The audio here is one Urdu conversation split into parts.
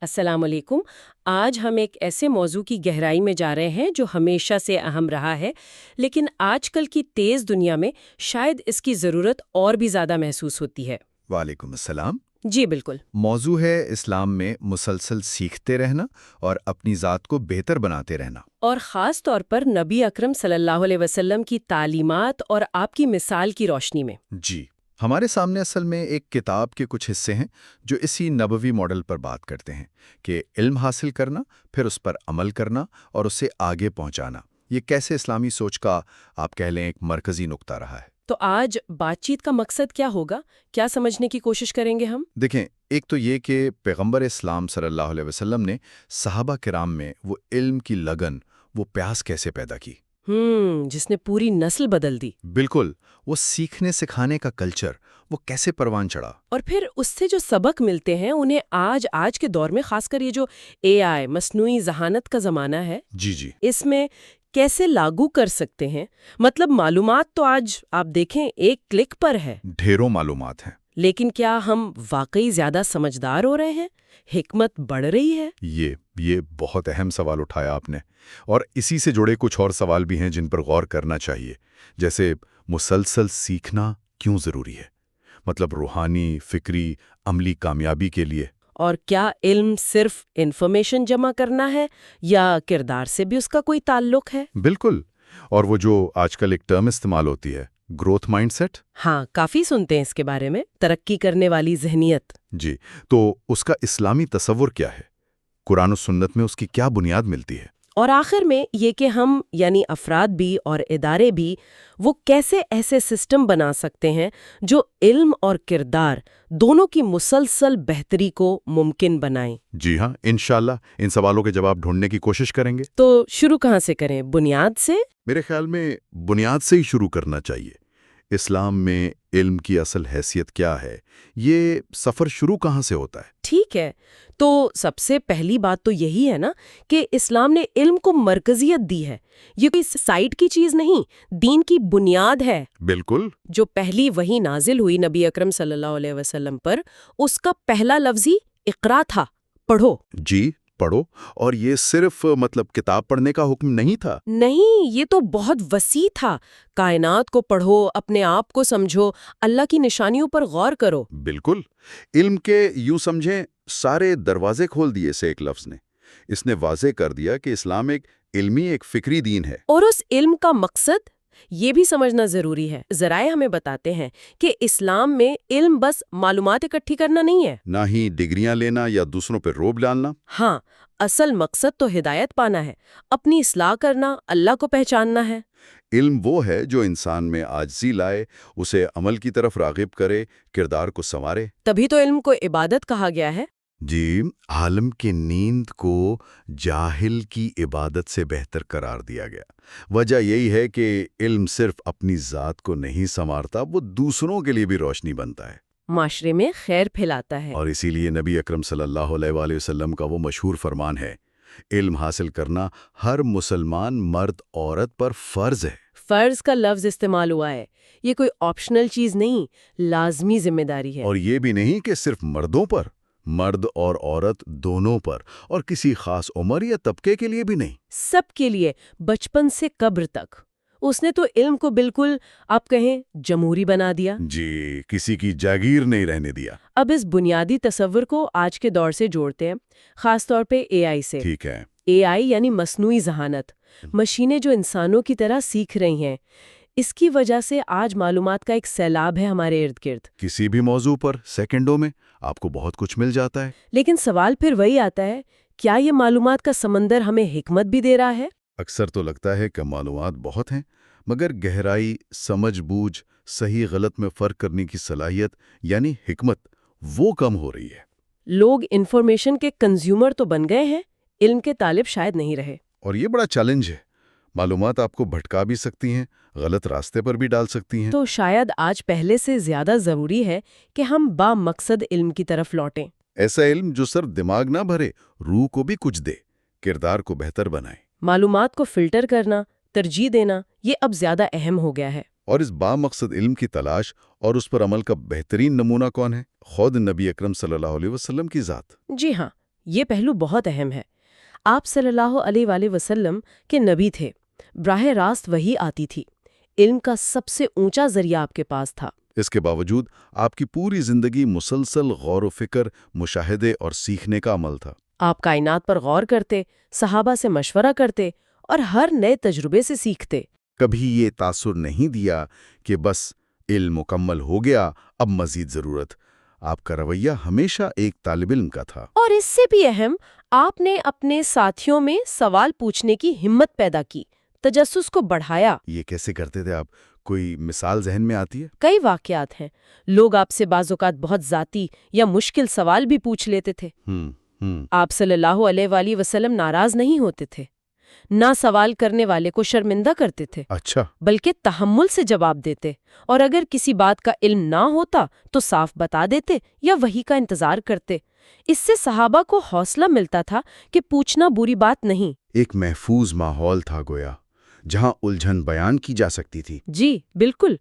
السلام علیکم۔ آج ہم ایک ایسے موضوع کی گہرائی میں جا رہے ہیں جو ہمیشہ سے اہم رہا ہے، لیکن آج کل کی تیز دنیا میں شاید اس کی ضرورت اور بھی زیادہ محسوس ہوتی ہے۔ وعلیکم السلام۔ جی بالکل۔ موضوع ہے اسلام میں مسلسل سیکھتے رہنا اور اپنی ذات کو بہتر بناتے رہنا۔ اور خاص طور پر نبی اکرم صلی اللہ علیہ وسلم کی تعلیمات اور آپ کی مثال کی روشنی میں۔ جی، ہمارے سامنے اصل میں ایک کتاب کے کچھ حصے ہیں جو اسی نبوی ماڈل پر بات کرتے ہیں کہ علم حاصل کرنا، پھر اس پر عمل کرنا اور اسے آگے پہنچانا، یہ کیسے اسلامی سوچ کا آپ کہہ لیں ایک مرکزی نقطہ رہا ہے۔ تو آج بات چیت کا مقصد کیا ہوگا؟ کیا سمجھنے کی کوشش کریں گے ہم؟ دیکھیں، ایک تو یہ کہ پیغمبر اسلام صلی اللہ علیہ وسلم نے صحابہ کرام میں وہ علم کی لگن، وہ پیاس کیسے پیدا کی، جس نے پوری نسل بدل دی۔ بالکل، وہ سیکھنے سکھانے کا کلچر وہ کیسے پروان چڑھا۔ اور پھر اس سے جو سبق ملتے ہیں انہیں آج کے دور میں، خاص کر یہ جو AI مصنوعی ذہانت کا زمانہ ہے، جی اس میں کیسے لاگو کر سکتے ہیں۔ مطلب معلومات تو آج آپ دیکھیں ایک کلک پر ہے، ڈھیروں معلومات ہیں، لیکن کیا ہم واقعی زیادہ سمجھدار ہو رہے ہیں؟ حکمت بڑھ رہی ہے؟ یہ بہت اہم سوال اٹھایا آپ نے، اور اسی سے جڑے کچھ اور سوال بھی ہیں جن پر غور کرنا چاہیے، جیسے مسلسل سیکھنا کیوں ضروری ہے، مطلب روحانی، فکری، عملی کامیابی کے لیے۔ اور کیا علم صرف انفارمیشن جمع کرنا ہے یا کردار سے بھی اس کا کوئی تعلق ہے؟ بالکل، اور وہ جو آج کل ایک ٹرم استعمال ہوتی ہے، گروتھ مائنڈ سیٹ۔ ہاں، کافی سنتے ہیں اس کے بارے میں، ترقی کرنے والی ذہنیت۔ جی، تو اس کا اسلامی تصور کیا ہے؟ قرآن و سنت میں اس کی کیا بنیاد ملتی ہے؟ اور آخر میں یہ کہ ہم یعنی افراد بھی اور ادارے بھی وہ کیسے ایسے سسٹم بنا سکتے ہیں جو علم اور کردار دونوں کی مسلسل بہتری کو ممکن بنائیں۔ جی ہاں، انشاءاللہ ان سوالوں کے جواب ڈھونڈنے کی کوشش کریں گے۔ تو شروع کہاں سے کریں؟ بنیاد سے؟ میرے خیال میں بنیاد سے ہی شروع کرنا چاہیے۔ اسلام میں علم کی اصل حیثیت کیا ہے؟ یہ سفر شروع کہاں سے ہوتا ہے؟ ٹھیک ہے، تو سب سے پہلی بات تو یہی ہے نا کہ اسلام نے علم کو مرکزیت دی ہے۔ یہ کوئی سائٹ کی چیز نہیں، دین کی بنیاد ہے۔ بالکل۔ جو پہلی وحی نازل ہوئی نبی اکرم صلی اللہ علیہ وسلم پر، اس کا پہلا لفظ ہی اقرا تھا، پڑھو۔ جی، پڑھو، اور یہ صرف مطلب کتاب پڑھنے کا حکم نہیں تھا۔ نہیں، یہ تو بہت وسیع تھا۔ کائنات کو پڑھو، اپنے آپ کو سمجھو، اللہ کی نشانیوں پر غور کرو۔ بالکل، علم کے یوں سمجھیں سارے دروازے کھول دیے سے ایک لفظ نے۔ اس نے واضح کر دیا کہ اسلام ایک علمی، ایک فکری دین ہے۔ اور اس علم کا مقصد یہ بھی سمجھنا ضروری ہے۔ ذرائع ہمیں بتاتے ہیں کہ اسلام میں علم بس معلومات اکٹھی کرنا نہیں ہے، نہ ہی ڈگریاں لینا یا دوسروں پہ روب ڈالنا۔ ہاں، اصل مقصد تو ہدایت پانا ہے، اپنی اصلاح کرنا، اللہ کو پہچاننا ہے۔ علم وہ ہے جو انسان میں عاجزی لائے، اسے عمل کی طرف راغب کرے، کردار کو سنوارے۔ تبھی تو علم کو عبادت کہا گیا ہے۔ جی، عالم کی نیند کو جاہل کی عبادت سے بہتر قرار دیا گیا۔ وجہ یہی ہے کہ علم صرف اپنی ذات کو نہیں سنوارتا، وہ دوسروں کے لیے بھی روشنی بنتا ہے، معاشرے میں خیر پھیلاتا ہے۔ اور اسی لیے نبی اکرم صلی اللہ علیہ وآلہ وسلم کا وہ مشہور فرمان ہے، علم حاصل کرنا ہر مسلمان مرد عورت پر فرض ہے۔ فرض کا لفظ استعمال ہوا ہے، یہ کوئی آپشنل چیز نہیں، لازمی ذمہ داری ہے۔ اور یہ بھی نہیں کہ صرف مردوں پر، مرد اور عورت دونوں پر، اور کسی خاص عمر یا طبقے کے لیے بھی نہیں، سب کے لیے، بچپن سے قبر تک۔ اس نے تو علم کو بالکل آپ کہیں جمہوری بنا دیا۔ جی، کسی کی جاگیر نہیں رہنے دیا۔ اب اس بنیادی تصور کو آج کے دور سے جوڑتے ہیں، خاص طور پہ AI سے۔ ٹھیک ہے۔ AI یعنی مصنوعی ذہانت، مشینیں جو انسانوں کی طرح سیکھ رہی ہیں۔ اس کی وجہ سے آج معلومات کا ایک سیلاب ہے ہمارے ارد گرد۔ کسی بھی موضوع پر سیکنڈوں میں آپ کو بہت کچھ مل جاتا ہے۔ لیکن سوال پھر وہی آتا ہے، کیا یہ معلومات کا سمندر ہمیں حکمت بھی دے رہا ہے؟ اکثر تو لگتا ہے کہ معلومات بہت ہیں، مگر گہرائی، سمجھ بوجھ، صحیح غلط میں فرق کرنے کی صلاحیت یعنی حکمت وہ کم ہو رہی ہے۔ لوگ انفارمیشن کے کنزیومر تو بن گئے ہیں، علم کے طالب شاید نہیں رہے۔ اور یہ بڑا چیلنج ہے، معلومات آپ کو بھٹکا بھی سکتی ہیں، غلط راستے پر بھی ڈال سکتی ہیں۔ تو شاید آج پہلے سے زیادہ ضروری ہے کہ ہم با مقصد علم کی طرف لوٹیں۔ ایسا علم جو صرف دماغ نہ بھرے، روح کو بھی کچھ دے، کردار کو بہتر بنائے۔ معلومات کو فلٹر کرنا، ترجیح دینا، یہ اب زیادہ اہم ہو گیا ہے۔ اور اس با مقصد علم کی تلاش اور اس پر عمل کا بہترین نمونہ کون ہے؟ خود نبی اکرم صلی اللہ علیہ وسلم کی ذات۔ جی ہاں، یہ پہلو بہت اہم ہے۔ آپ صلی اللہ علیہ وآلہ وسلم کے نبی تھے، براہ راست وحی آتی تھی، علم کا سب سے اونچا ذریعہ آپ کے پاس تھا۔ اس کے باوجود آپ کی پوری زندگی مسلسل غور و فکر، مشاہدے اور سیکھنے کا عمل تھا۔ آپ کائنات پر غور کرتے، صحابہ سے مشورہ کرتے اور ہر نئے تجربے سے سیکھتے۔ کبھی یہ تاثر نہیں دیا کہ بس علم مکمل ہو گیا، اب مزید ضرورت۔ آپ کا رویہ ہمیشہ ایک طالب علم کا تھا۔ اور اس سے بھی اہم، آپ نے اپنے ساتھیوں میں سوال پوچھنے کی ہمت پیدا کی، تجسس کو بڑھایا۔ یہ کیسے کرتے تھے آپ؟ کوئی مثال ذہن میں آتی ہے؟ کئی واقعات ہیں۔ لوگ آپ سے بعض اوقات بہت ذاتی یا مشکل سوال بھی پوچھ لیتے تھے۔ آپ صلی اللہ علیہ وآلہ وسلم ناراض نہیں ہوتے تھے، نہ سوال کرنے والے کو شرمندہ کرتے تھے، اچھا۔ بلکہ تحمل سے جواب دیتے، اور اگر کسی بات کا علم نہ ہوتا تو صاف بتا دیتے یا وحی کا انتظار کرتے۔ اس سے صحابہ کو حوصلہ ملتا تھا کہ پوچھنا بری بات نہیں۔ ایک محفوظ ماحول تھا گویا، جہاں الجھن بیان کی جا سکتی تھی۔ جی بالکل۔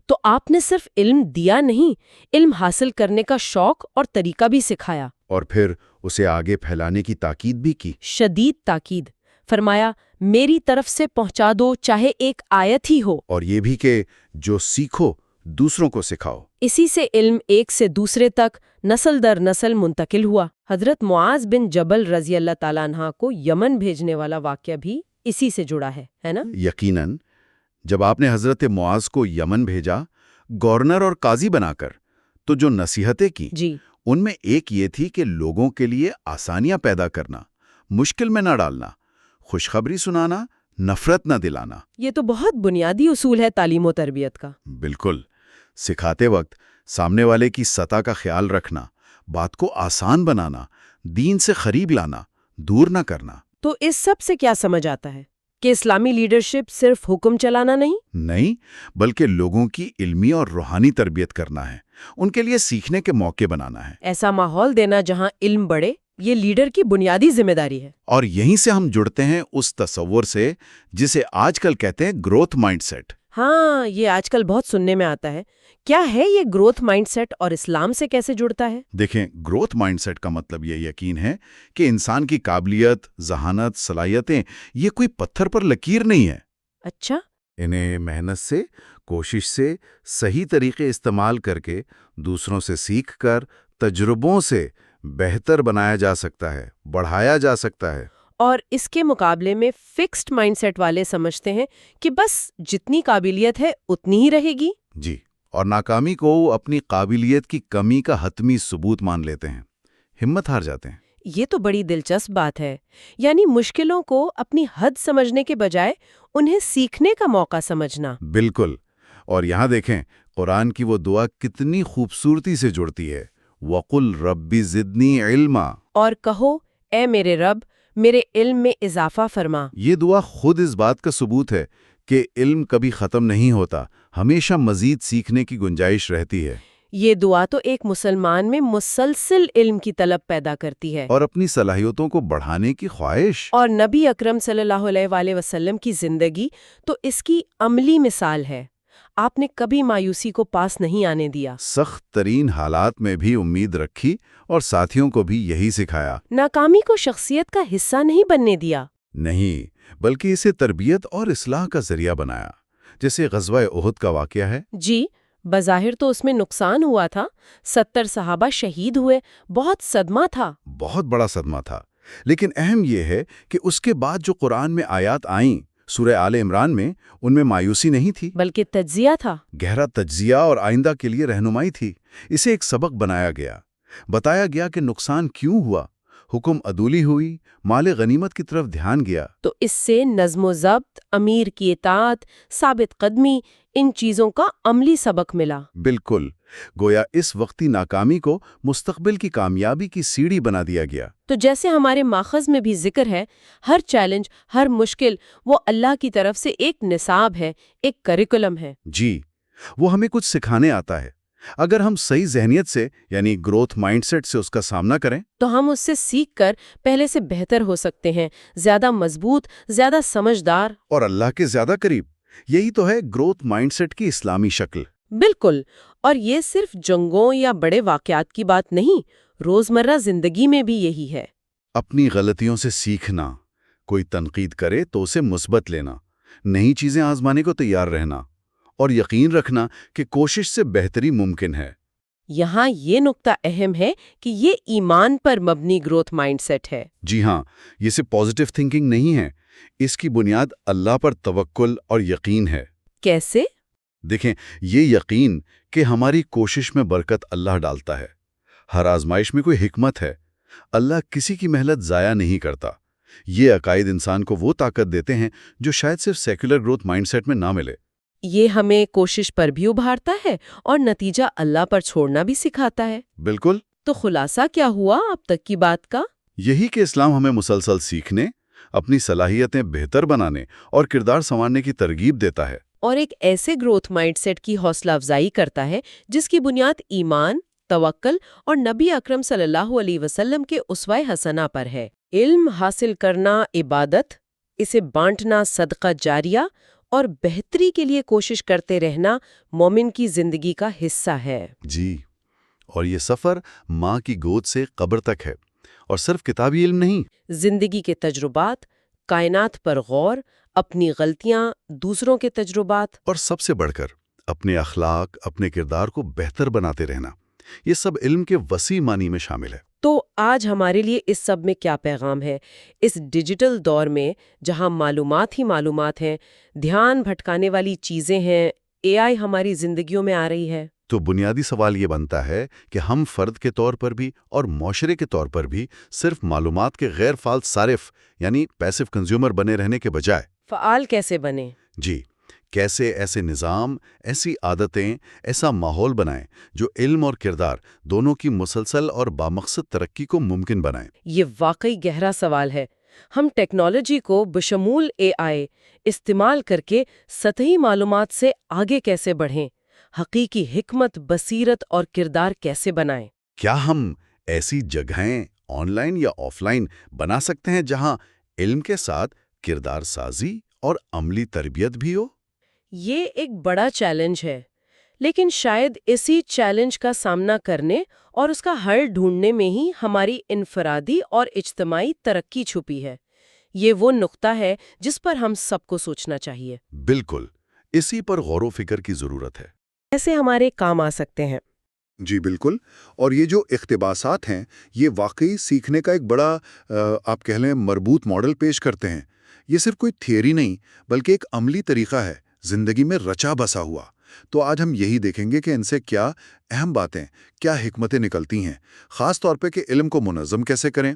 تو آپ نے صرف علم دیا نہیں، علم حاصل کرنے کا شوق اور طریقہ بھی سکھایا، اور پھر اسے آگے پھیلانے کی تاکید بھی کی۔ شدید تاکید۔ فرمایا، میری طرف سے پہنچا دو، چاہے ایک آیت ہی ہو۔ اور یہ بھی کہ جو سیکھو دوسروں کو سکھاؤ۔ اسی سے علم ایک سے دوسرے تک نسل در نسل منتقل ہوا۔ حضرت معاذ بن جبل رضی اللہ تعالیٰ عنہ کو یمن بھیجنے والا واقعہ بھی اسی سے جڑا ہے نا؟ یقیناً، جب آپ نے حضرت معاذ کو یمن بھیجا گورنر اور قاضی بنا کر، تو جو نصیحتیں کی جی، ان میں ایک یہ تھی کہ لوگوں کے لیے آسانیاں پیدا کرنا، مشکل میں نہ ڈالنا، خوشخبری سنانا، نفرت نہ دلانا۔ یہ تو بہت بنیادی اصول ہے تعلیم و تربیت کا۔ بالکل۔ سکھاتے وقت سامنے والے کی سطح کا خیال رکھنا، بات کو آسان بنانا، دین سے قریب لانا، دور نہ کرنا۔ تو اس سب سے کیا سمجھ آتا ہے کہ اسلامی لیڈرشپ صرف حکم چلانا نہیں، بلکہ لوگوں کی علمی اور روحانی تربیت کرنا ہے، ان کے لیے سیکھنے کے موقع بنانا ہے۔ ایسا ماحول دینا جہاں علم بڑھے، یہ لیڈر کی بنیادی ذمہ داری ہے۔ اور یہیں سے ہم جڑتے ہیں اس تصور سے جسے آج کل کہتے ہیں گروتھ مائنڈ سیٹ۔ ہاں، یہ آج کل بہت سننے میں آتا ہے۔ کیا ہے یہ گروتھ مائنڈ سیٹ اور اسلام سے کیسے جڑتا ہے؟ دیکھیں، گروتھ مائنڈ سیٹ کا مطلب یہ یقین ہے کہ انسان کی قابلیت، ذہانت، صلاحیتیں یہ کوئی پتھر پر لکیر نہیں ہے۔ اچھا۔ انہیں محنت سے، کوشش سے، صحیح طریقے استعمال کر کے، دوسروں سے سیکھ کر، تجربوں سے بہتر بنایا جا سکتا ہے، بڑھایا جا سکتا ہے۔ اور اس کے مقابلے میں فکسڈ مائنڈ سیٹ والے سمجھتے ہیں کہ بس جتنی قابلیت ہے اتنی ہی رہے گی۔ جی، اور ناکامی کو اپنی قابلیت کی کمی کا حتمی ثبوت مان لیتے ہیں، ہمت ہار جاتے ہیں۔ یہ تو بڑی دلچسپ بات ہے، یعنی مشکلوں کو اپنی حد سمجھنے کے بجائے انہیں سیکھنے کا موقع سمجھنا۔ بالکل۔ اور یہاں دیکھیں، قرآن کی وہ دعا کتنی خوبصورتی سے جڑتی ہے، وَقُلْ رَبِّ زِدْنِی عِلْمًا۔ اور کہو، اے میرے رب، میرے علم میں اضافہ فرما۔ یہ دعا خود اس بات کا ثبوت ہے کہ علم کبھی ختم نہیں ہوتا، ہمیشہ مزید سیکھنے کی گنجائش رہتی ہے۔ یہ دعا تو ایک مسلمان میں مسلسل علم کی طلب پیدا کرتی ہے، اور اپنی صلاحیتوں کو بڑھانے کی خواہش۔ اور نبی اکرم صلی اللہ علیہ وآلہ وسلم کی زندگی تو اس کی عملی مثال ہے۔ آپ نے کبھی مایوسی کو پاس نہیں آنے دیا، سخت ترین حالات میں بھی امید رکھی اور ساتھیوں کو بھی یہی سکھایا۔ ناکامی کو شخصیت کا حصہ نہیں بننے دیا۔ نہیں، بلکہ اسے تربیت اور اصلاح کا ذریعہ بنایا، جیسے غزوہ احد کا واقعہ ہے۔ جی، بظاہر تو اس میں نقصان ہوا تھا، 70 صحابہ شہید ہوئے، بہت صدمہ تھا۔ بہت بڑا صدمہ تھا، لیکن اہم یہ ہے کہ اس کے بعد جو قرآن میں آیات آئیں، سورہ آل عمران میں، ان میں مایوسی نہیں تھی، بلکہ تجزیہ تھا۔ گہرا تجزیہ اور آئندہ کے لیے رہنمائی تھی۔ اسے ایک سبق بنایا گیا، بتایا گیا کہ نقصان کیوں ہوا، حکم عدولی ہوئی، مال غنیمت کی طرف دھیان گیا۔ تو اس سے نظم و ضبط، امیر کی اطاعت، ثابت قدمی، ان چیزوں کا عملی سبق ملا۔ بالکل، گویا اس وقتی ناکامی کو مستقبل کی کامیابی کی سیڑھی بنا دیا گیا۔ تو جیسے ہمارے ماخذ میں بھی ذکر ہے، ہر چیلنج، ہر مشکل، وہ اللہ کی طرف سے ایک نصاب ہے، ایک کریکولم ہے۔ جی، وہ ہمیں کچھ سکھانے آتا ہے۔ اگر ہم صحیح ذہنیت سے، یعنی گروتھ مائنڈ سیٹ سے اس کا سامنا کریں، تو ہم اس سے سیکھ کر پہلے سے بہتر ہو سکتے ہیں، زیادہ مضبوط، زیادہ سمجھدار، اور اللہ کے زیادہ قریب۔ یہی تو ہے گروتھ مائنڈ سیٹ کی اسلامی شکل۔ بالکل۔ اور یہ صرف جنگوں یا بڑے واقعات کی بات نہیں، روزمرہ زندگی میں بھی یہی ہے۔ اپنی غلطیوں سے سیکھنا، کوئی تنقید کرے تو اسے مثبت لینا، نئی چیزیں آزمانے کو تیار رہنا، اور یقین رکھنا کہ کوشش سے بہتری ممکن ہے۔ یہاں یہ نقطہ اہم ہے کہ یہ ایمان پر مبنی گروتھ مائنڈ سیٹ ہے۔ جی ہاں، یہ صرف پازیٹیو تھنکنگ نہیں ہے، اس کی بنیاد اللہ پر توکل اور یقین ہے۔ کیسے؟ دیکھیں، یہ یقین کہ ہماری کوشش میں برکت اللہ ڈالتا ہے، ہر آزمائش میں کوئی حکمت ہے، اللہ کسی کی محنت ضائع نہیں کرتا، یہ عقائد انسان کو وہ طاقت دیتے ہیں جو شاید صرف سیکولر گروتھ مائنڈ سیٹ میں نہ ملے۔ یہ ہمیں کوشش پر بھی ابھارتا ہے اور نتیجہ اللہ پر چھوڑنا بھی سکھاتا ہے۔ بالکل، تو خلاصہ کیا ہوا اب تک کی بات کا؟ یہی کہ اسلام ہمیں مسلسل سیکھنے، اپنی صلاحیتیں بہتر بنانے اور کردار سنوارنے کی ترغیب دیتا ہے۔ اور ایک ایسے گروتھ مائنڈ سیٹ کی حوصلہ افزائی کرتا ہے جس کی بنیاد ایمان، توکل اور نبی اکرم صلی اللہ علیہ وسلم کے اسوہ حسنہ پر ہے۔ علم حاصل کرنا عبادت، اسے بانٹنا صدقہ جاریہ اور بہتری کے لیے کوشش کرتے رہنا مومن کی زندگی کا حصہ ہے۔ جی، اور یہ سفر ماں کی گود سے قبر تک ہے، اور صرف کتابی علم نہیں۔ زندگی کے تجربات، کائنات پر غور، اپنی غلطیاں، دوسروں کے تجربات، اور سب سے بڑھ کر اپنے اخلاق، اپنے کردار کو بہتر بناتے رہنا، یہ سب علم کے وسیع معنی میں شامل ہے۔ تو آج ہمارے لیے اس سب میں کیا پیغام ہے؟ اس ڈیجیٹل دور میں جہاں معلومات ہی معلومات ہیں، دھیان بھٹکانے والی چیزیں ہیں، اے آئی ہماری زندگیوں میں آ رہی ہے، تو بنیادی سوال یہ بنتا ہے کہ ہم فرد کے طور پر بھی اور معاشرے کے طور پر بھی صرف معلومات کے غیر فعال صارف یعنی پیسو کنزیومر بنے رہنے کے بجائے فعال کیسے بنیں؟ جی، کیسے ایسے نظام، ایسی عادتیں، ایسا ماحول بنائیں جو علم اور کردار دونوں کی مسلسل اور بامقصد ترقی کو ممکن بنائیں۔ یہ واقعی گہرا سوال ہے۔ ہم ٹیکنالوجی کو بشمول اے آئی استعمال کر کے سطحی معلومات سے آگے کیسے بڑھیں؟ حقیقی حکمت، بصیرت اور کردار کیسے بنائیں؟ کیا ہم ایسی جگہیں آن لائن یا آف لائن بنا سکتے ہیں جہاں علم کے ساتھ کردار سازی اور عملی تربیت بھی ہو؟ یہ ایک بڑا چیلنج ہے، لیکن شاید اسی چیلنج کا سامنا کرنے اور اس کا حل ڈھونڈنے میں ہی ہماری انفرادی اور اجتماعی ترقی چھپی ہے۔ یہ وہ نقطہ ہے جس پر ہم سب کو سوچنا چاہیے۔ بالکل، اسی پر غور و فکر کی ضرورت ہے۔ کیسے ہمارے کام آ سکتے ہیں؟ جی بالکل، اور یہ جو اقتباسات ہیں یہ واقعی سیکھنے کا ایک بڑا آپ کہہ لیں مربوط ماڈل پیش کرتے ہیں۔ یہ صرف کوئی تھیوری نہیں بلکہ ایک عملی طریقہ ہے، زندگی میں رچا بسا ہوا۔ تو آج ہم یہی دیکھیں گے کہ ان سے کیا اہم باتیں، کیا حکمتیں نکلتی ہیں، خاص طور پہ کہ علم کو منظم کیسے کریں،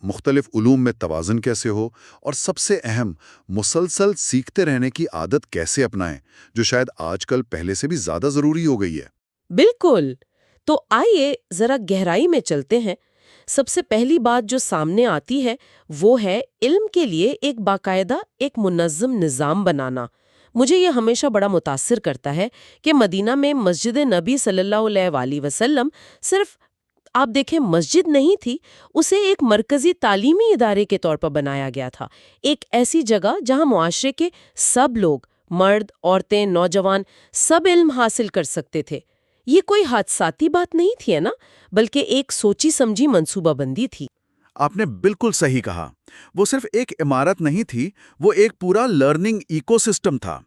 مختلف علوم میں توازن کیسے ہو، اور سب سے اہم مسلسل سیکھتے رہنے کی عادت کیسے اپنائیں، جو شاید آج کل پہلے سے بھی زیادہ ضروری ہو گئی ہے۔ بالکل۔ تو آئیے ذرا گہرائی میں چلتے ہیں۔ سب سے پہلی بات جو سامنے آتی ہے وہ ہے علم کے لیے ایک باقاعدہ ایک منظم نظام بنانا۔ مجھے یہ ہمیشہ بڑا متاثر کرتا ہے کہ مدینہ میں مسجد نبی صلی اللہ علیہ وآلہ وسلم صرف آپ دیکھیں مسجد نہیں تھی، اسے ایک مرکزی تعلیمی ادارے کے طور پر بنایا گیا تھا، ایک ایسی جگہ جہاں معاشرے کے سب لوگ، مرد، عورتیں، نوجوان، سب علم حاصل کر سکتے تھے۔ یہ کوئی حادثاتی بات نہیں تھی ہے نا، بلکہ ایک سوچی سمجھی منصوبہ بندی تھی۔ آپ نے بالکل صحیح کہا، وہ صرف ایک عمارت نہیں تھی، وہ ایک پورا لرننگ ایکو سسٹم تھا۔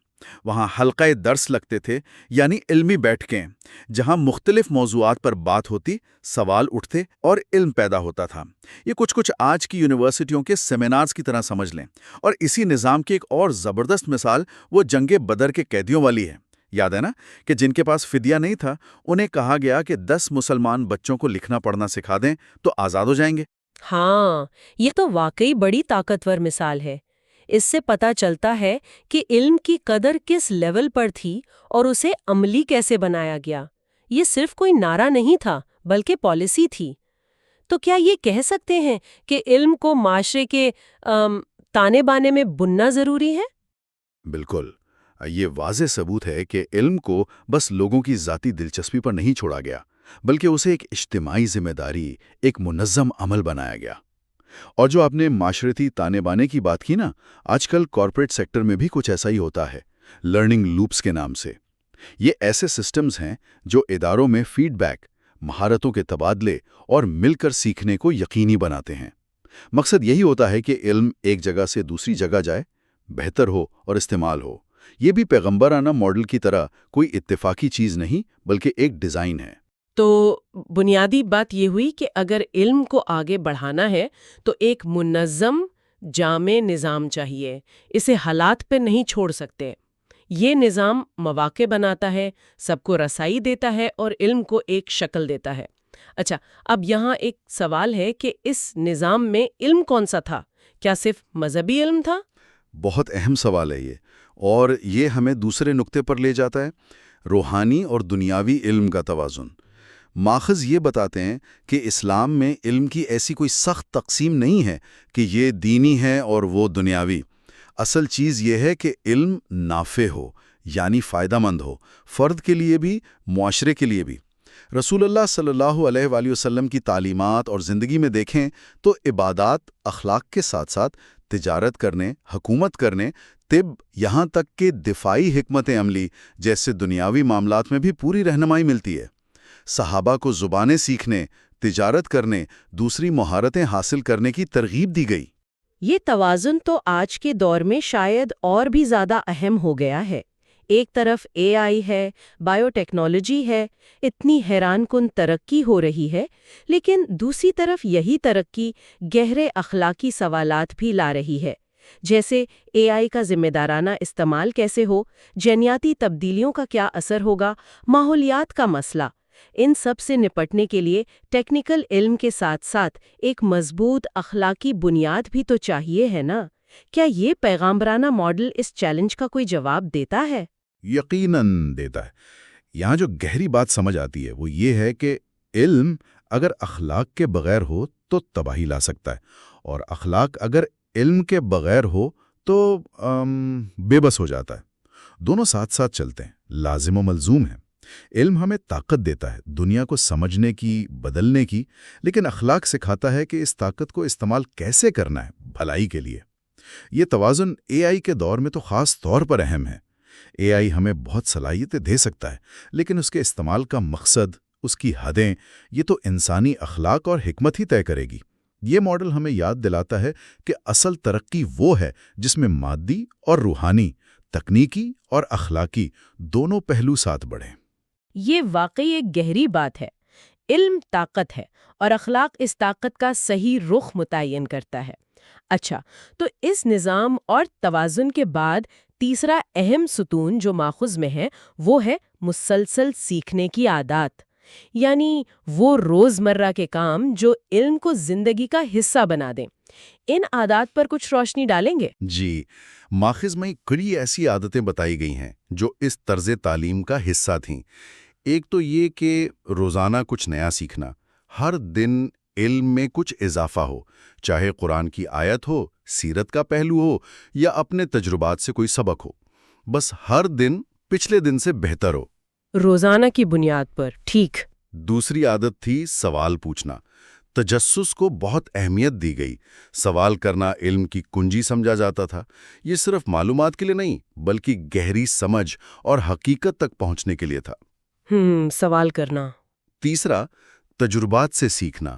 وہاں حلقہ درس لگتے تھے، یعنی علمی بیٹھکیں، جہاں مختلف موضوعات پر بات ہوتی، سوال اٹھتے اور علم پیدا ہوتا تھا۔ یہ کچھ آج کی یونیورسٹیوں کے سیمینارز کی طرح سمجھ لیں۔ اور اسی نظام کی ایک اور زبردست مثال وہ جنگ بدر کے قیدیوں والی ہے۔ یاد ہے نا کہ جن کے پاس فدیہ نہیں تھا، انہیں کہا گیا کہ 10 مسلمان بچوں کو لکھنا پڑھنا سکھا دیں تو آزاد ہو جائیں گے۔ ہاں، یہ تو واقعی بڑی طاقتور مثال ہے۔ اس سے پتہ چلتا ہے کہ علم کی قدر کس لیول پر تھی اور اسے عملی کیسے بنایا گیا۔ یہ صرف کوئی نعرہ نہیں تھا بلکہ پالیسی تھی۔ تو کیا یہ کہہ سکتے ہیں کہ علم کو معاشرے کے تانے بانے میں بننا ضروری ہے؟ بالکل، یہ واضح ثبوت ہے کہ علم کو بس لوگوں کی ذاتی دلچسپی پر نہیں چھوڑا گیا، بلکہ اسے ایک اجتماعی ذمہ داری، ایک منظم عمل بنایا گیا۔ اور جو آپ نے معاشرتی تانے بانے کی بات کی نا، آج کل کارپوریٹ سیکٹر میں بھی کچھ ایسا ہی ہوتا ہے، لرننگ لوپس کے نام سے۔ یہ ایسے سسٹمز ہیں جو اداروں میں فیڈ بیک، مہارتوں کے تبادلے اور مل کر سیکھنے کو یقینی بناتے ہیں۔ مقصد یہی ہوتا ہے کہ علم ایک جگہ سے دوسری جگہ جائے، بہتر ہو اور استعمال ہو۔ یہ بھی پیغمبرانہ ماڈل کی طرح کوئی اتفاقی چیز نہیں بلکہ ایک ڈیزائن ہے۔ تو بنیادی بات یہ ہوئی کہ اگر علم کو آگے بڑھانا ہے تو ایک منظم جامع نظام چاہیے، اسے حالات پہ نہیں چھوڑ سکتے۔ یہ نظام مواقع بناتا ہے، سب کو رسائی دیتا ہے اور علم کو ایک شکل دیتا ہے۔ اچھا، اب یہاں ایک سوال ہے کہ اس نظام میں علم کون سا تھا؟ کیا صرف مذہبی علم تھا؟ بہت اہم سوال ہے یہ، اور یہ ہمیں دوسرے نقطے پر لے جاتا ہے، روحانی اور دنیاوی علم کا توازن۔ ماخذ یہ بتاتے ہیں کہ اسلام میں علم کی ایسی کوئی سخت تقسیم نہیں ہے کہ یہ دینی ہے اور وہ دنیاوی۔ اصل چیز یہ ہے کہ علم نافع ہو، یعنی فائدہ مند ہو، فرد کے لیے بھی، معاشرے کے لیے بھی۔ رسول اللہ صلی اللہ علیہ وآلہ وسلم کی تعلیمات اور زندگی میں دیکھیں تو عبادات، اخلاق کے ساتھ ساتھ تجارت کرنے، حکومت کرنے، طب، یہاں تک کہ دفاعی حکمت عملی جیسے دنیاوی معاملات میں بھی پوری رہنمائی ملتی ہے۔ صحابہ کو زبانیں سیکھنے، تجارت کرنے، دوسری مہارتیں حاصل کرنے کی ترغیب دی گئی۔ یہ توازن تو آج کے دور میں شاید اور بھی زیادہ اہم ہو گیا ہے۔ ایک طرف اے آئی ہے، بائیو ٹیکنالوجی ہے، اتنی حیران کن ترقی ہو رہی ہے، لیکن دوسری طرف یہی ترقی گہرے اخلاقی سوالات بھی لا رہی ہے، جیسے اے آئی کا ذمہ دارانہ استعمال کیسے ہو، جینیاتی تبدیلیوں کا کیا اثر ہوگا، ماحولیات کا مسئلہ۔ ان سب سے نپٹنے کے لیے ٹیکنیکل علم کے ساتھ ساتھ ایک مضبوط اخلاقی بنیاد بھی تو چاہیے ہے نا؟ کیا یہ پیغمبرانہ ماڈل اس چیلنج کا کوئی جواب دیتا ہے؟ یقیناً دیتا ہے۔ یہاں جو گہری بات سمجھ آتی ہے وہ یہ ہے کہ علم اگر اخلاق کے بغیر ہو تو تباہی لا سکتا ہے، اور اخلاق اگر علم کے بغیر ہو تو بے بس ہو جاتا ہے۔ دونوں ساتھ ساتھ چلتے ہیں، لازم و ملزوم ہیں۔ علم ہمیں طاقت دیتا ہے دنیا کو سمجھنے کی، بدلنے کی، لیکن اخلاق سکھاتا ہے کہ اس طاقت کو استعمال کیسے کرنا ہے بھلائی کے لیے۔ یہ توازن اے آئی کے دور میں تو خاص طور پر اہم ہے۔ اے آئی ہمیں بہت صلاحیتیں دے سکتا ہے، لیکن اس کے استعمال کا مقصد، اس کی حدیں، یہ تو انسانی اخلاق اور حکمت ہی طے کرے گی۔ یہ ماڈل ہمیں یاد دلاتا ہے کہ اصل ترقی وہ ہے جس میں مادی اور روحانی، تکنیکی اور اخلاقی دونوں پہلو ساتھ بڑھیں۔ یہ واقعی ایک گہری بات ہے۔ علم طاقت ہے اور اخلاق اس طاقت کا صحیح رخ متعین کرتا ہے۔ اچھا، تو اس نظام اور توازن کے بعد تیسرا اہم ستون جو ماخذ میں ہے وہ ہے مسلسل سیکھنے کی عادات، یعنی وہ روزمرہ کے کام جو علم کو زندگی کا حصہ بنا دیں۔ ان عادات پر کچھ روشنی ڈالیں گے؟ جی، ماخذ میں کئی ایسی عادتیں بتائی گئی ہیں جو اس طرز تعلیم کا حصہ تھیں۔ ایک تو یہ کہ روزانہ کچھ نیا سیکھنا، ہر دن علم میں کچھ اضافہ ہو، چاہے قرآن کی آیت ہو، سیرت کا پہلو ہو یا اپنے تجربات سے کوئی سبق ہو، بس ہر دن پچھلے دن سے بہتر ہو۔ روزانہ کی بنیاد پر، ٹھیک۔ دوسری عادت تھی سوال پوچھنا۔ تجسس کو بہت اہمیت دی گئی۔ سوال کرنا علم کی کنجی سمجھا جاتا تھا۔ یہ صرف معلومات کے لیے نہیں بلکہ گہری سمجھ اور حقیقت تک پہنچنے کے لیے تھا۔ سوال کرنا۔ تیسرا، تجربات سے سیکھنا۔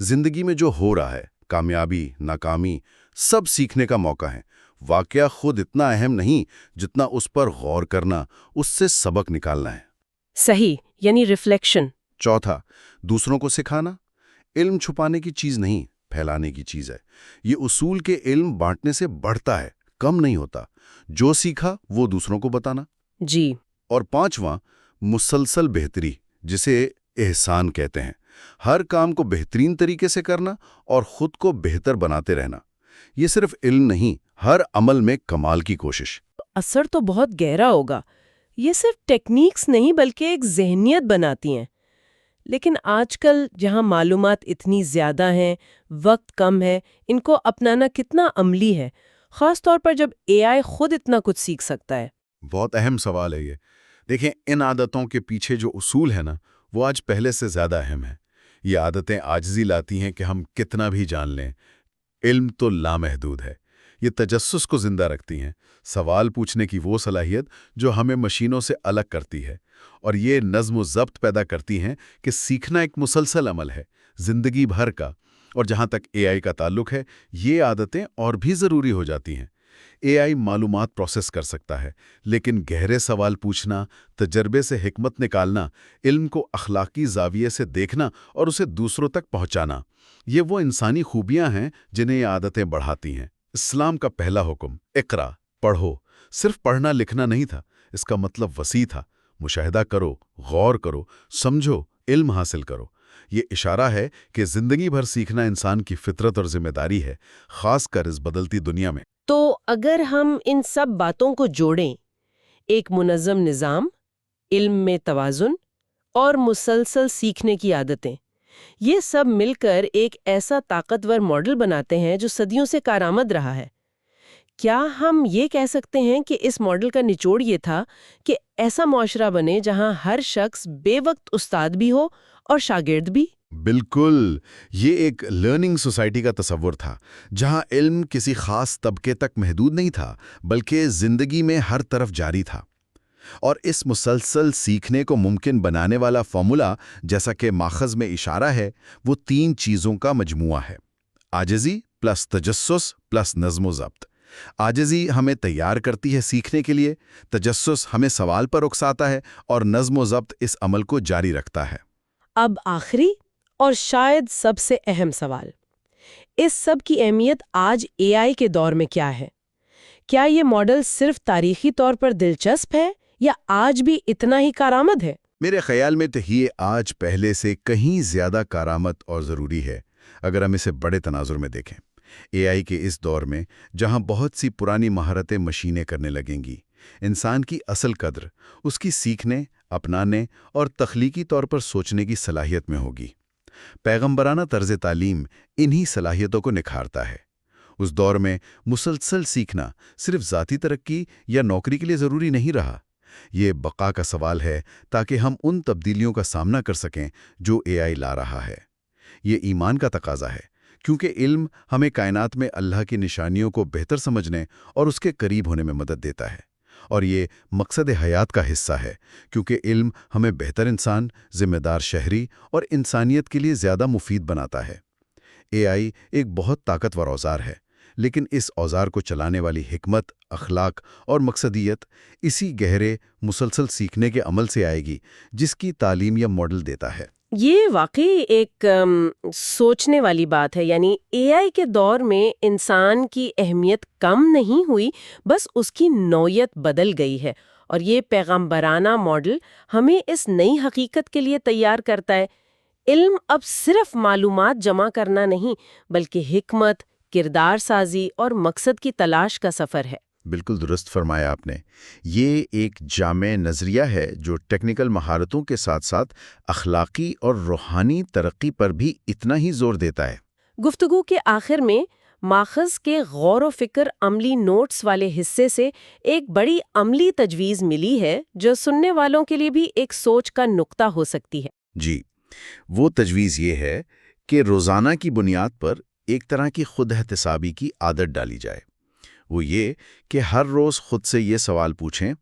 زندگی میں جو ہو رہا ہے، کامیابی، ناکامی، سب سیکھنے کا موقع ہے۔ واقعہ خود اتنا اہم نہیں جتنا اس پر غور کرنا، اس سے سبق نکالنا ہے۔ صحیح، یعنی ریفلیکشن۔ چوتھا، دوسروں کو سکھانا۔ علم چھپانے کی چیز نہیں، پھیلانے کی چیز ہے۔ یہ اصول کے علم بانٹنے سے بڑھتا ہے، کم نہیں ہوتا۔ جو سیکھا وہ دوسروں کو بتانا۔ جی۔ اور پانچواں، مسلسل بہتری، جسے احسان کہتے ہیں۔ ہر کام کو بہترین طریقے سے کرنا اور خود کو بہتر بناتے رہنا۔ یہ صرف علم نہیں، ہر عمل میں کمال کی کوشش۔ اثر تو بہت گہرا ہوگا۔ یہ صرف ٹیکنیکس نہیں بلکہ ایک ذہنیت بناتی ہیں۔ لیکن آج کل جہاں معلومات اتنی زیادہ ہیں، وقت کم ہے، ان کو اپنانا کتنا عملی ہے، خاص طور پر جب اے آئی خود اتنا کچھ سیکھ سکتا ہے؟ بہت اہم سوال ہے یہ۔ دیکھیں، ان عادتوں کے پیچھے جو اصول ہے نا، وہ آج پہلے سے زیادہ اہم ہیں۔ یہ عادتیں عاجزی لاتی ہیں کہ ہم کتنا بھی جان لیں۔ علم تو لامحدود ہے۔ یہ تجسس کو زندہ رکھتی ہیں، سوال پوچھنے کی وہ صلاحیت جو ہمیں مشینوں سے الگ کرتی ہے، اور یہ نظم و ضبط پیدا کرتی ہیں کہ سیکھنا ایک مسلسل عمل ہے، زندگی بھر کا۔ اور جہاں تک اے آئی کا تعلق ہے، یہ عادتیں اور بھی ضروری ہو جاتی ہیں۔ اے آئی معلومات پروسیس کر سکتا ہے، لیکن گہرے سوال پوچھنا، تجربے سے حکمت نکالنا، علم کو اخلاقی زاویے سے دیکھنا اور اسے دوسروں تک پہنچانا، یہ وہ انسانی خوبیاں ہیں جنہیں یہ عادتیں بڑھاتی ہیں۔ اسلام کا پہلا حکم اقرا، پڑھو، صرف پڑھنا لکھنا نہیں تھا، اس کا مطلب وسیع تھا۔ مشاہدہ کرو، غور کرو، سمجھو، علم حاصل کرو۔ یہ اشارہ ہے کہ زندگی بھر سیکھنا انسان کی فطرت اور ذمہ داری ہے، خاص کر اس بدلتی دنیا میں۔ تو اگر ہم ان سب باتوں کو جوڑیں، ایک منظم نظام، علم میں توازن اور مسلسل سیکھنے کی عادتیں، یہ سب مل کر ایک ایسا طاقتور ماڈل بناتے ہیں جو صدیوں سے کارآمد رہا ہے۔ کیا ہم یہ کہہ سکتے ہیں کہ اس ماڈل کا نچوڑ یہ تھا کہ ایسا معاشرہ بنے جہاں ہر شخص بے وقت استاد بھی ہو اور شاگرد بھی؟ بالکل، یہ ایک لرننگ سوسائٹی کا تصور تھا، جہاں علم کسی خاص طبقے تک محدود نہیں تھا، بلکہ زندگی میں ہر طرف جاری تھا۔ اور اس مسلسل سیکھنے کو ممکن بنانے والا فارمولا، جیسا کہ ماخذ میں اشارہ ہے، وہ 3 چیزوں کا مجموعہ ہے: عاجزی پلس تجسس پلس نظم و ضبط۔ عاجزی ہمیں تیار کرتی ہے سیکھنے کے لیے، تجسس ہمیں سوال پر اکساتا ہے، اور نظم و ضبط اس عمل کو جاری رکھتا ہے۔ اب آخری اور شاید سب سے اہم سوال، اس سب کی اہمیت آج اے آئی کے دور میں کیا ہے؟ کیا یہ ماڈل صرف تاریخی طور پر دلچسپ ہے یا آج بھی اتنا ہی کارآمد ہے؟ میرے خیال میں تو یہ آج پہلے سے کہیں زیادہ کارآمد اور ضروری ہے، اگر ہم اسے بڑے تناظر میں دیکھیں۔ اے آئی کے اس دور میں، جہاں بہت سی پرانی مہارتیں مشینیں کرنے لگیں گی، انسان کی اصل قدر اس کی سیکھنے، اپنانے اور تخلیقی طور پر سوچنے کی صلاحیت میں ہوگی۔ پیغمبرانہ طرز تعلیم انہی صلاحیتوں کو نکھارتا ہے۔ اس دور میں مسلسل سیکھنا صرف ذاتی ترقی یا نوکری کے لیے ضروری نہیں رہا، یہ بقا کا سوال ہے تاکہ ہم ان تبدیلیوں کا سامنا کر سکیں جو اے آئی لا رہا ہے۔ یہ ایمان کا تقاضا ہے، کیونکہ علم ہمیں کائنات میں اللہ کی نشانیوں کو بہتر سمجھنے اور اس کے قریب ہونے میں مدد دیتا ہے، اور یہ مقصد حیات کا حصہ ہے، کیونکہ علم ہمیں بہتر انسان، ذمہ دار شہری اور انسانیت کے لیے زیادہ مفید بناتا ہے۔ اے آئی ایک بہت طاقتور اوزار ہے، لیکن اس اوزار کو چلانے والی حکمت، اخلاق اور مقصدیت اسی گہرے مسلسل سیکھنے کے عمل سے آئے گی جس کی تعلیم یا ماڈل دیتا ہے۔ یہ واقعی ایک سوچنے والی بات ہے، یعنی اے آئی کے دور میں انسان کی اہمیت کم نہیں ہوئی، بس اس کی نوعیت بدل گئی ہے، اور یہ پیغمبرانہ ماڈل ہمیں اس نئی حقیقت کے لیے تیار کرتا ہے۔ علم اب صرف معلومات جمع کرنا نہیں، بلکہ حکمت، کردار سازی اور مقصد کی تلاش کا سفر ہے۔ بالکل درست فرمایا آپ نے۔ یہ ایک جامع نظریہ ہے جو ٹیکنیکل مہارتوں کے ساتھ ساتھ اخلاقی اور روحانی ترقی پر بھی اتنا ہی زور دیتا ہے۔ گفتگو کے آخر میں ماخذ کے غور و فکر عملی نوٹس والے حصے سے ایک بڑی عملی تجویز ملی ہے جو سننے والوں کے لیے بھی ایک سوچ کا نقطہ ہو سکتی ہے۔ جی، وہ تجویز یہ ہے کہ روزانہ کی بنیاد پر ایک طرح کی خود احتسابی کی عادت ڈالی جائے۔ وہ یہ کہ ہر روز خود سے یہ سوال پوچھیں،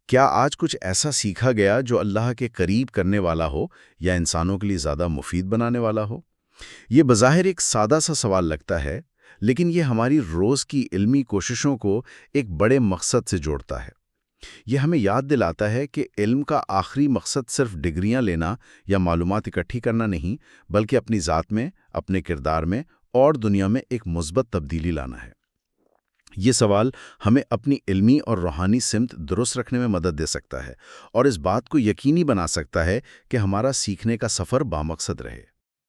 کیا آج کچھ ایسا سیکھا گیا جو اللہ کے قریب کرنے والا ہو یا انسانوں کے لیے زیادہ مفید بنانے والا ہو؟ یہ بظاہر ایک سادہ سا سوال لگتا ہے، لیکن یہ ہماری روز کی علمی کوششوں کو ایک بڑے مقصد سے جوڑتا ہے۔ یہ ہمیں یاد دلاتا ہے کہ علم کا آخری مقصد صرف ڈگریاں لینا یا معلومات اکٹھی کرنا نہیں، بلکہ اپنی ذات میں، اپنے کردار میں اور دنیا میں ایک مثبت تبدیلی لانا ہے۔ یہ سوال ہمیں اپنی علمی اور روحانی سمت درست رکھنے میں مدد دے سکتا ہے، اور اس بات کو یقینی بنا سکتا ہے کہ ہمارا سیکھنے کا سفر بامقصد رہے۔